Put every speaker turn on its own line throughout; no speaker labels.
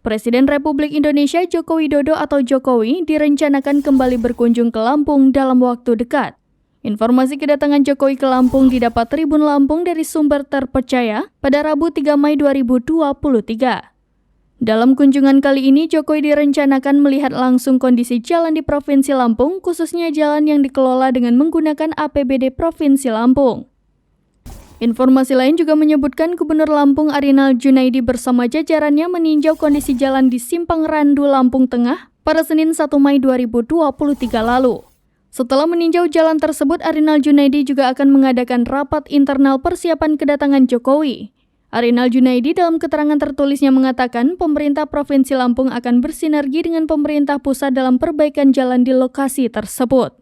Presiden Republik Indonesia Joko Widodo atau Jokowi direncanakan kembali berkunjung ke Lampung dalam waktu dekat. Informasi kedatangan Jokowi ke Lampung didapat Tribun Lampung dari sumber terpercaya pada Rabu 3 Mei 2023. Dalam kunjungan kali ini, Jokowi direncanakan melihat langsung kondisi jalan di Provinsi Lampung, khususnya jalan yang dikelola dengan menggunakan APBD Provinsi Lampung. Informasi lain juga menyebutkan Gubernur Lampung Arinal Junaidi bersama jajarannya meninjau kondisi jalan di Simpang Randu, Lampung Tengah pada Senin 1 Mei 2023 lalu. Setelah meninjau jalan tersebut, Arinal Junaidi juga akan mengadakan rapat internal persiapan kedatangan Jokowi. Arinal Junaidi dalam keterangan tertulisnya mengatakan pemerintah Provinsi Lampung akan bersinergi dengan pemerintah pusat dalam perbaikan jalan di lokasi tersebut.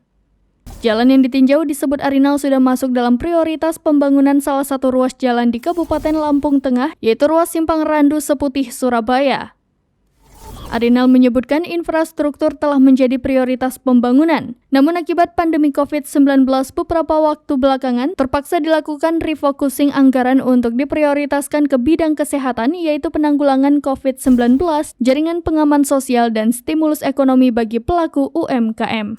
Jalan yang ditinjau disebut Arinal sudah masuk dalam prioritas pembangunan salah satu ruas jalan di Kabupaten Lampung Tengah, yaitu ruas Simpang Randu Seputih, Surabaya. Arinal menyebutkan infrastruktur telah menjadi prioritas pembangunan. Namun akibat pandemi COVID-19 beberapa waktu belakangan terpaksa dilakukan refocusing anggaran untuk diprioritaskan ke bidang kesehatan, yaitu penanggulangan COVID-19, jaringan pengaman sosial, dan stimulus ekonomi bagi pelaku UMKM.